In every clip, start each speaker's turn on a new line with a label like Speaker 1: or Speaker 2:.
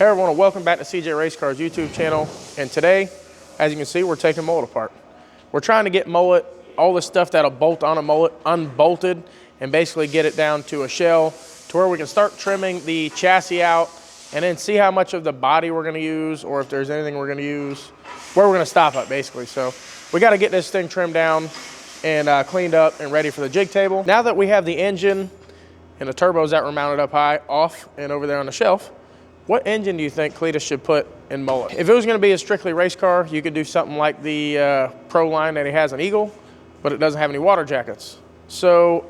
Speaker 1: Hey everyone, welcome back to CJRaceCars YouTube channel. And today, as you can see, we're taking Mullet apart. We're trying to get Mullet, all the stuff that'll bolt on a Mullet, unbolted, and basically get it down to a shell to where we can start trimming the chassis out and then see how much of the body we're gonna use, or if there's anything we're gonna use, where we're gonna stop at basically. So we gotta get this thing trimmed down and cleaned up and ready for the jig table. Now that we have the engine and the turbos that were mounted up high off and over there on the shelf, what engine do you think Cleetus should put in Mullet? If it was gonna be a strictly race car, you could do something like the Pro line that he has in Eagle, but it doesn't have any water jackets. So,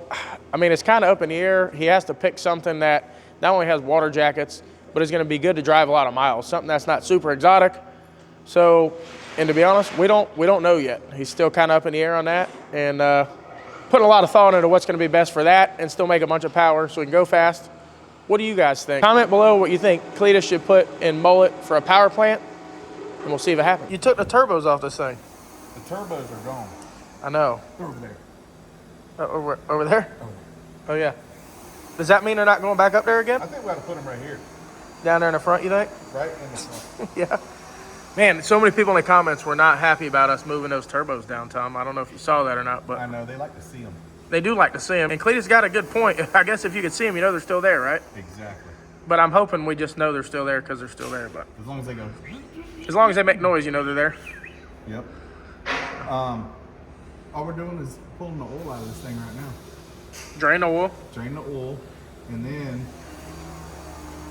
Speaker 1: I mean, it's kind of up in the air. He has to pick something that not only has water jackets, but is gonna be good to drive a lot of miles, something that's not super exotic. So, and to be honest, we don't know yet. He's still kind of up in the air on that, and putting a lot of thought into what's gonna be best for that and still make a bunch of power so we can go fast. What do you guys think? Comment below what you think Cleetus should put in Mullet for a power plant, and we'll see if it happens. You took the turbos off this thing.
Speaker 2: The turbos are gone.
Speaker 1: I know.
Speaker 2: They're over there.
Speaker 1: Over there? Oh yeah. Does that mean they're not going back up there again?
Speaker 2: I think we got to put them right here.
Speaker 1: Down there in the front, you think?
Speaker 2: Right in the front.
Speaker 1: Yeah. Man, so many people in the comments were not happy about us moving those turbos down, Tom. I don't know if you saw that or not, but
Speaker 2: I know, they like to see them.
Speaker 1: they do like to see them. And Cleetus got a good point. I guess if you could see them, you know they're still there, right?
Speaker 2: Exactly.
Speaker 1: But I'm hoping we just know they're still there because they're still there. But
Speaker 2: As long as they go.
Speaker 1: as long as they make noise, you know they're there.
Speaker 2: Yep. All we're doing is pulling the oil out of this thing right now.
Speaker 1: Drain the oil.
Speaker 2: Drain the oil, and then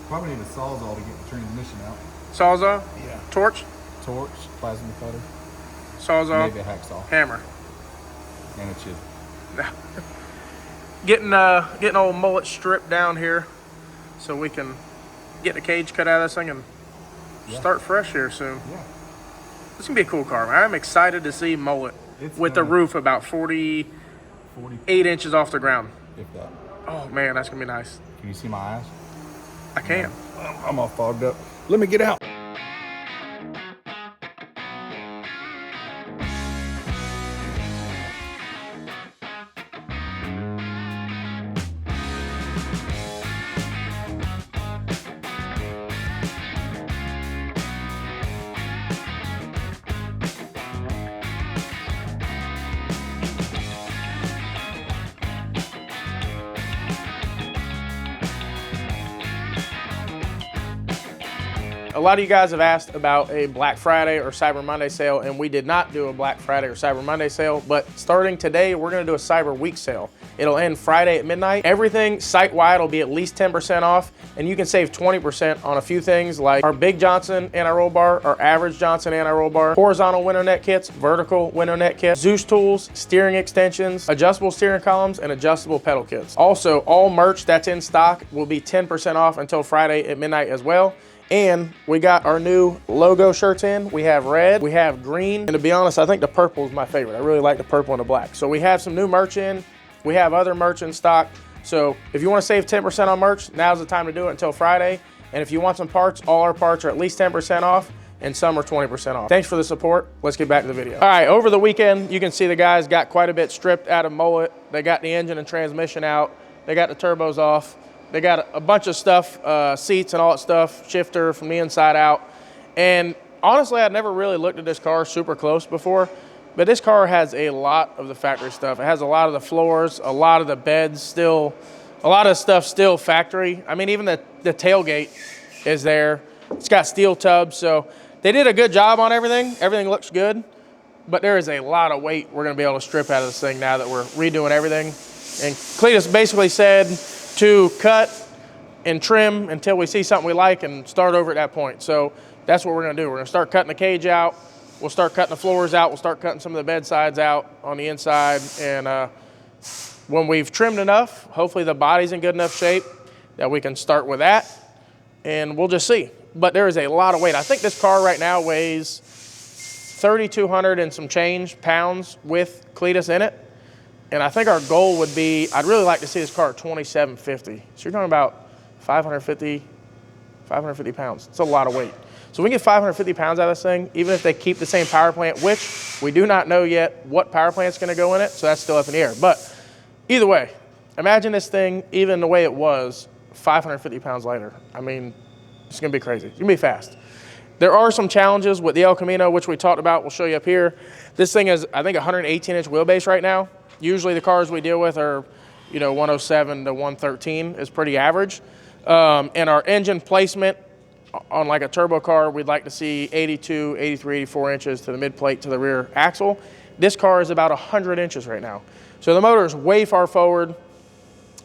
Speaker 2: probably need a Sawzall to get the transmission out.
Speaker 1: Sawzall.
Speaker 2: Yeah.
Speaker 1: Torch.
Speaker 2: Torch, plasma cutter,
Speaker 1: Sawzall.
Speaker 2: maybe a hacksaw,
Speaker 1: Hammer.
Speaker 2: and a chisel.
Speaker 1: Getting old Mullet stripped down here so we can get the cage cut out of this thing and start fresh here soon.
Speaker 2: Yeah.
Speaker 1: This is gonna be a cool car, man. I'm excited to see Mullet with the roof about 48 inches off the ground.
Speaker 2: If that.
Speaker 1: Oh man, that's gonna be nice.
Speaker 2: Can you see my eyes?
Speaker 1: I can.
Speaker 2: I'm all fogged up. Let me get out.
Speaker 1: A lot of you guys have asked about a Black Friday or Cyber Monday sale, and we did not do a Black Friday or Cyber Monday sale, but starting today, we're gonna do a Cyber Week sale. It'll end Friday at midnight. Everything site-wide will be at least 10% off, and you can save 20% on a few things like our Big Johnson anti-roll bar, our Average Johnson anti-roll bar, horizontal window net kits, vertical window net kits, Zeus tools, steering extensions, adjustable steering columns, and adjustable pedal kits. Also, all merch that's in stock will be 10% off until Friday at midnight as well. And we got our new logo shirts in. We have red, we have green, and to be honest, I think the purple is my favorite. I really like the purple and the black. So we have some new merch in. We have other merch in stock. So if you want to save 10% on merch, now's the time to do it until Friday. And if you want some parts, all our parts are at least 10% off, and some are 20% off. Thanks for the support. Let's get back to the video. All right, over the weekend, you can see the guys got quite a bit stripped out of Mullet. They got the engine and transmission out. They got the turbos off. They got a bunch of stuff, seats and all that stuff, shifter from the inside out. And honestly, I'd never really looked at this car super close before, but this car has a lot of the factory stuff. It has a lot of the floors, a lot of the beds still, a lot of stuff still factory. I mean, even the tailgate is there. It's got steel tubs, so they did a good job on everything. Everything looks good, but there is a lot of weight we're gonna be able to strip out of this thing now that we're redoing everything. And Cleetus basically said to cut and trim until we see something we like and start over at that point. So that's what we're gonna do. We're gonna start cutting the cage out. We'll start cutting the floors out. We'll start cutting some of the bed sides out on the inside. And when we've trimmed enough, hopefully the body's in good enough shape that we can start with that, and we'll just see. But there is a lot of weight. I think this car right now weighs 3,200 and some change pounds with Cleetus in it. And I think our goal would be, I'd really like to see this car at 2,750. So you're talking about 550 pounds. It's a lot of weight. So we can get 550 pounds out of this thing, even if they keep the same power plant, which we do not know yet what power plant's gonna go in it, so that's still up in the air. But either way, imagine this thing, even the way it was, 550 pounds lighter. I mean, It's gonna be crazy. It's gonna be fast. There are some challenges with the El Camino, which we talked about. We'll show you up here. This thing is, I think, 118-inch wheelbase right now. Usually the cars we deal with are, 107 to 113 is pretty average. And our engine placement on like a turbo car, we'd like to see 82, 83, 84 inches to the mid plate to the rear axle. This car is about 100 inches right now. So the motor is way far forward.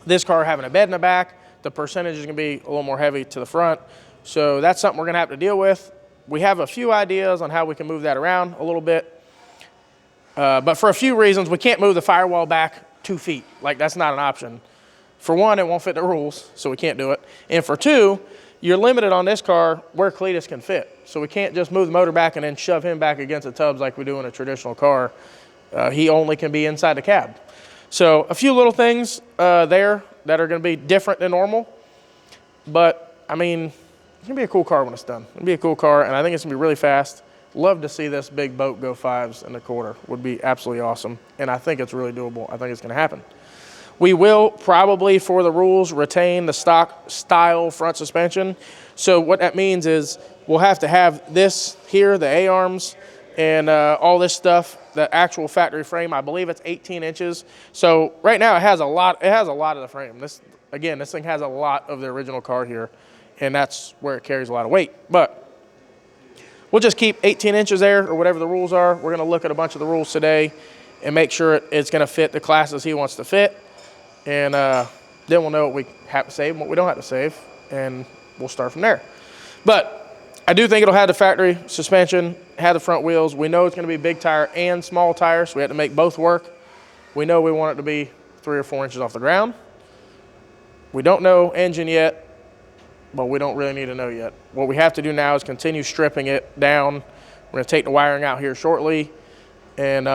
Speaker 1: This car having a bed in the back, the percentage is gonna be a little more heavy to the front. So that's something we're gonna have to deal with. We have a few ideas on how we can move that around a little bit. But for a few reasons, we can't move the firewall back 2 feet. Like, that's not an option. For one, it won't fit the rules, so we can't do it. And for two, you're limited on this car where Cleetus can fit. So we can't just move the motor back and then shove him back against the tubs like we do in a traditional car. He only can be inside the cab. So a few little things there that are gonna be different than normal. But, I mean, it's gonna be a cool car when it's done. It'll be a cool car, and I think it's gonna be really fast. Love to see this big boat go 5s in the quarter. Would be absolutely awesome. And I think it's really doable. I think it's gonna happen. We will probably, for the rules, retain the stock style front suspension. So what that means is we'll have to have this here, the A-arms, and all this stuff, the actual factory frame. I believe it's 18 inches. So right now it has a lot of the frame. This thing has a lot of the original car here, and that's where it carries a lot of weight. But we'll just keep 18 inches there, or whatever the rules are. We're gonna look at a bunch of the rules today and make sure it's gonna fit the classes he wants to fit. And then we'll know what we have to save and what we don't have to save, and we'll start from there. But I do think it'll have the factory suspension, have the front wheels. We know it's gonna be big tire and small tire, so we have to make both work. We know we want it to be 3 or 4 inches off the ground. We don't know engine yet, but we don't really need to know yet. What we have to do now is continue stripping it down. We're gonna take the wiring out here shortly, and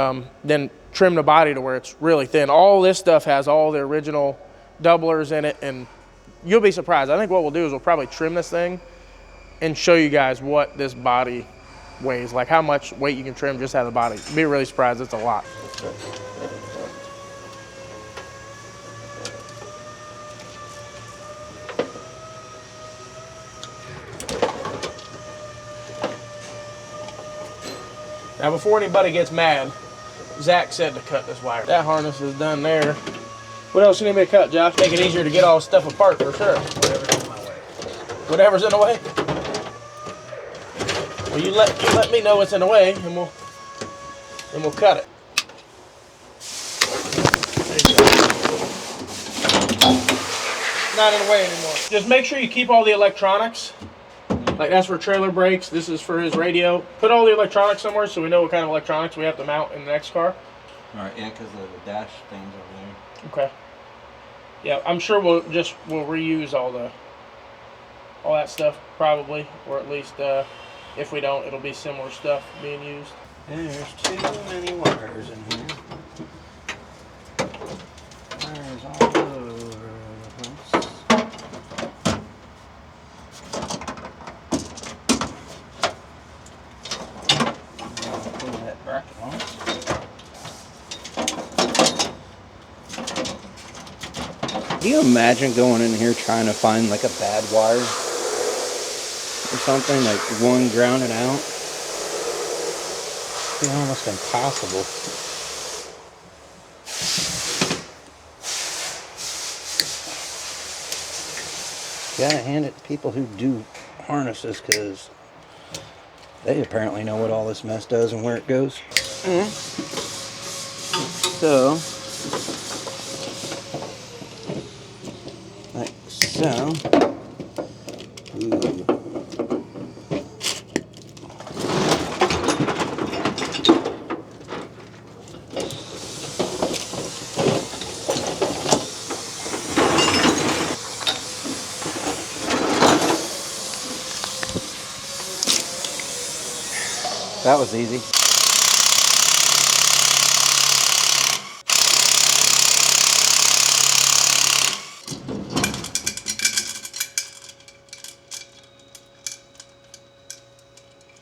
Speaker 1: then trim the body to where it's really thin. All this stuff has all the original doublers in it, and you'll be surprised. I think what we'll do is we'll probably trim this thing and show you guys what this body weighs, like how much weight you can trim just out of the body. You'll be really surprised. It's a lot. Now, before anybody gets mad, Zach said to cut this wire. That harness is done there. What else you need me to cut, Josh? Make it easier to get all this stuff apart for sure.
Speaker 3: Whatever's in my way.
Speaker 1: Whatever's in the way? Well, you let me know what's in the way, and we'll cut it. Not in the way anymore. Just make sure you keep all the electronics. Like, that's for trailer brakes. This is for his radio. Put all the electronics somewhere so we know what kind of electronics we have to mount in the next car.
Speaker 3: All right, yeah, because the dash thing's over there.
Speaker 1: Okay. Yeah, I'm sure we'll reuse all that stuff probably, or at least if we don't, it'll be similar stuff being used.
Speaker 3: There's too many wires in here. Wires all over the place. Pull that bracket on. Do you imagine going in here trying to find like a bad wire or something, like one grounded out? It'd be almost impossible. Gotta hand it to people who do harnesses, because they apparently know what all this mess does and where it goes. Mm-hmm. So, like so. Ooh. That was easy.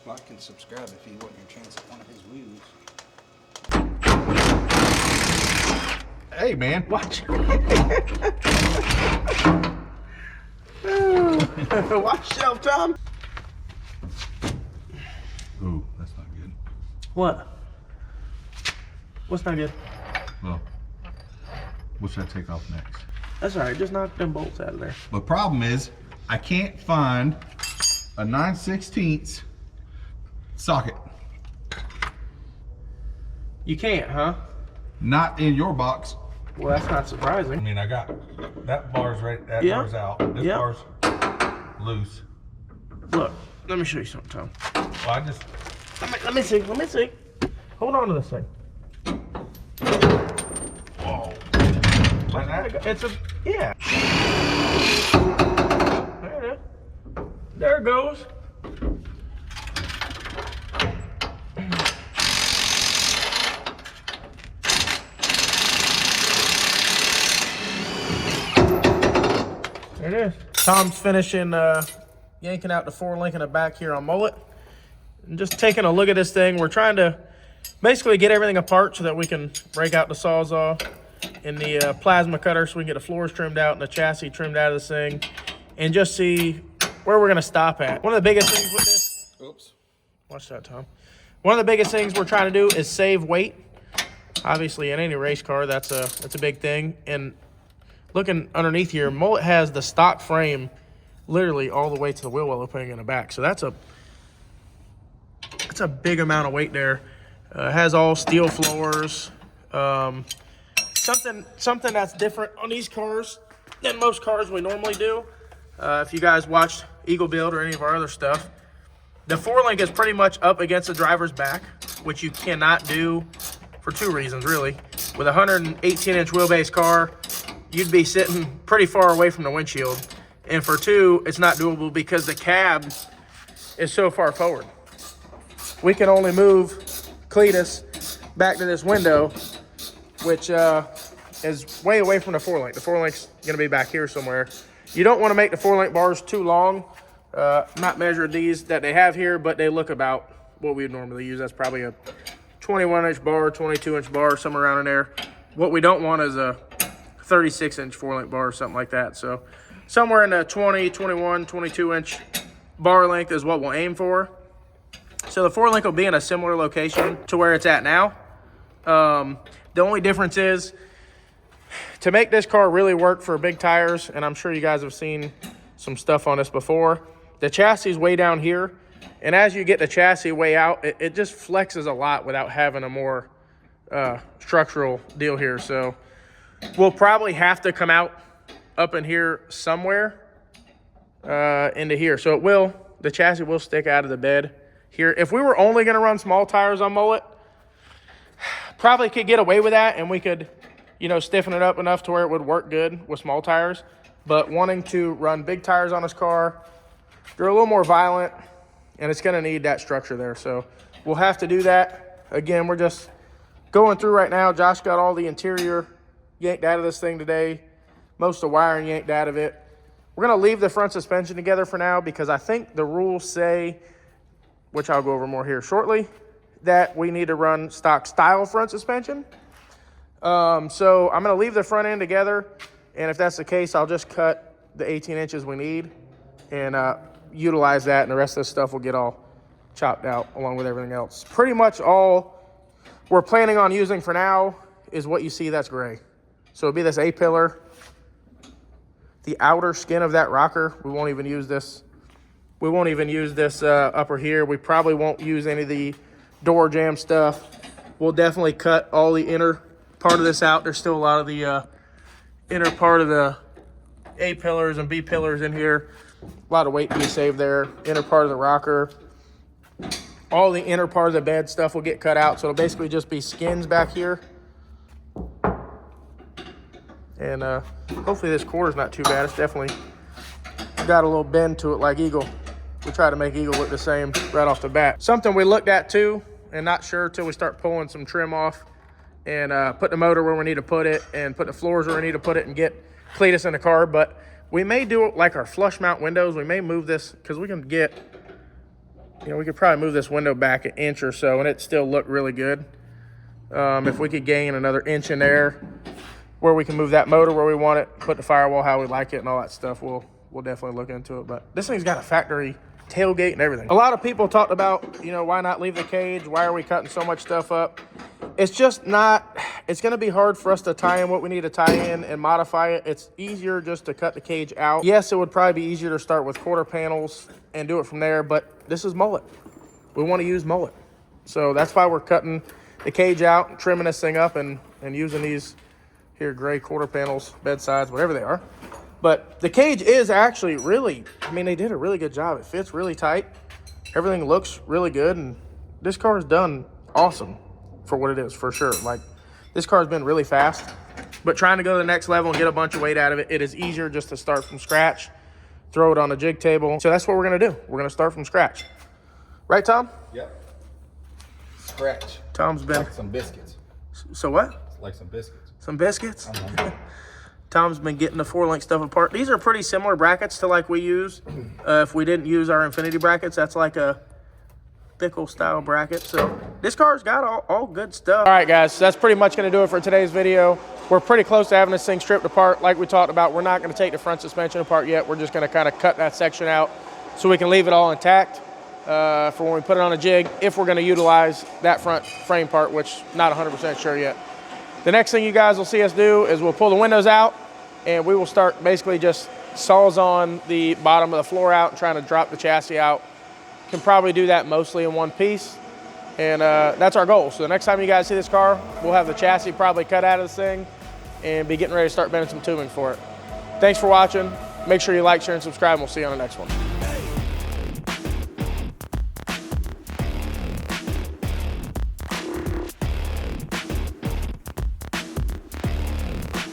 Speaker 3: Like and subscribe if you want your chance at one of his wheels.
Speaker 2: Hey, man.
Speaker 1: Watch. Watch yourself, Tom.
Speaker 2: Ooh, that's not good.
Speaker 1: What? What's not good?
Speaker 2: Well, what should I take off next?
Speaker 1: That's all right. Just knock them bolts out of there.
Speaker 2: The problem is, I can't find a 9/16 socket.
Speaker 1: You can't, huh?
Speaker 2: Not in your box.
Speaker 1: Well, that's not
Speaker 2: I
Speaker 1: surprising.
Speaker 2: mean, I got that bar's right. That
Speaker 1: Yeah.
Speaker 2: bar's out. This
Speaker 1: Yeah.
Speaker 2: bar's loose.
Speaker 1: Look, let me show you something, Tom.
Speaker 2: Well, I just.
Speaker 1: Let me see. Let me see. Hold on to this thing.
Speaker 2: Whoa. Like that?
Speaker 1: It's a yeah. There it is. There it goes. There it is. Tom's finishing yanking out the 4-link in the back here on Mullet. And just taking a look at this thing. We're trying to basically get everything apart so that we can break out the Sawzall and the plasma cutter so we can get the floors trimmed out and the chassis trimmed out of this thing and just see where we're going to stop at. One of the biggest things with this... Oops. Watch that, Tom. One of the biggest things we're trying to do is save weight. Obviously, in any race car, that's a big thing. And looking underneath here, Mullet has the stock frame literally all the way to the wheel well opening in the back. So that's a big amount of weight there. It has all steel floors. Something that's different on these cars than most cars we normally do. If you guys watched Eagle Build or any of our other stuff, the 4-link is pretty much up against the driver's back, which you cannot do for 2 reasons, really. With a 118-inch wheelbase car, you'd be sitting pretty far away from the windshield. And for 2, it's not doable because the cab is so far forward. We can only move Cleetus back to this window, which is way away from the 4-link. The 4-link's gonna be back here somewhere. You don't wanna make the 4-link bars too long. Not measured these that they have here, but they look about what we would normally use. That's probably a 21-inch bar, 22-inch bar, somewhere around in there. What we don't want is a 36-inch 4-link bar or something like that. So somewhere in the 20, 21, 22-inch bar length is what we'll aim for. So the 4-link will be in a similar location to where it's at now. The only difference is to make this car really work for big tires, and I'm sure you guys have seen some stuff on this before, the chassis is way down here. And as you get the chassis way out, it just flexes a lot without having a more structural deal here. So we'll probably have to come out up in here somewhere into here. So the chassis will stick out of the bed here. If we were only going to run small tires on Mullet, probably could get away with that, and we could, stiffen it up enough to where it would work good with small tires. But wanting to run big tires on this car, they're a little more violent, and it's going to need that structure there. So we'll have to do that. Again, we're just going through right now. Josh got all the interior yanked out of this thing today, most of the wiring yanked out of it. We're going to leave the front suspension together for now because I think the rules say, which I'll go over more here shortly, that we need to run stock style front suspension. So I'm going to leave the front end together, and if that's the case, I'll just cut the 18 inches we need and utilize that, and the rest of the stuff will get all chopped out along with everything else. Pretty much all we're planning on using for now is what you see that's gray. So it'll be this A-pillar. The outer skin of that rocker, we won't even use this. We won't even use this upper here. We probably won't use any of the door jamb stuff. We'll definitely cut all the inner part of this out. There's still a lot of the inner part of the A-pillars and B-pillars in here. A lot of weight to be saved there. Inner part of the rocker. All the inner part of the bed stuff will get cut out. So it'll basically just be skins back here. And hopefully this quarter's not too bad. It's definitely got a little bend to it like Eagle. We try to make Eagle look the same right off the bat. Something we looked at too, and not sure till we start pulling some trim off and put the motor where we need to put it and put the floors where we need to put it and get Cleetus in the car. But we may do it like our flush mount windows. We may move this because we can get, we could probably move this window back an inch or so and it still look really good. If we could gain another inch in there where we can move that motor where we want it, put the firewall how we like it and all that stuff, we'll we'll definitely look into it. But this thing's got a factory tailgate and everything. A lot of people talked about, you know, why not leave the cage? Why are we cutting so much stuff up? It's just not, it's gonna be hard for us to tie in what we need to tie in and modify it. It's easier just to cut the cage out. Yes, it would probably be easier to start with quarter panels and do it from there, but this is Mullet. We wanna use Mullet. So that's why we're cutting the cage out, trimming this thing up and using these here gray quarter panels, bedsides, whatever they are. But the cage is actually really, I mean, they did a really good job. It fits really tight. Everything looks really good. And this car is done awesome for what it is, for sure. Like, this car has been really fast. But trying to go to the next level and get a bunch of weight out of it, it is easier just to start from scratch, throw it on a jig table. So that's what we're going to do. We're going to start from scratch. Right, Tom?
Speaker 2: Yep. Scratch.
Speaker 1: Tom's been...
Speaker 2: Like some biscuits.
Speaker 1: So what?
Speaker 2: Like some biscuits.
Speaker 1: Some biscuits? Tom's been getting the 4-link stuff apart. These are pretty similar brackets to like we use. If we didn't use our Infinity brackets, that's like a Fickle style bracket. So this car's got all good stuff. All right, guys, so that's pretty much going to do it for today's video. We're pretty close to having this thing stripped apart. Like we talked about, we're not going to take the front suspension apart yet. We're just going to kind of cut that section out so we can leave it all intact for when we put it on a jig, if we're going to utilize that front frame part, which not 100% sure yet. The next thing you guys will see us do is we'll pull the windows out and we will start basically just saws on the bottom of the floor out and trying to drop the chassis out. Can probably do that mostly in one piece. And that's our goal. So the next time you guys see this car, we'll have the chassis probably cut out of this thing and be getting ready to start bending some tubing for it. Thanks for watching. Make sure you like, share, and subscribe, and we'll see you on the next one.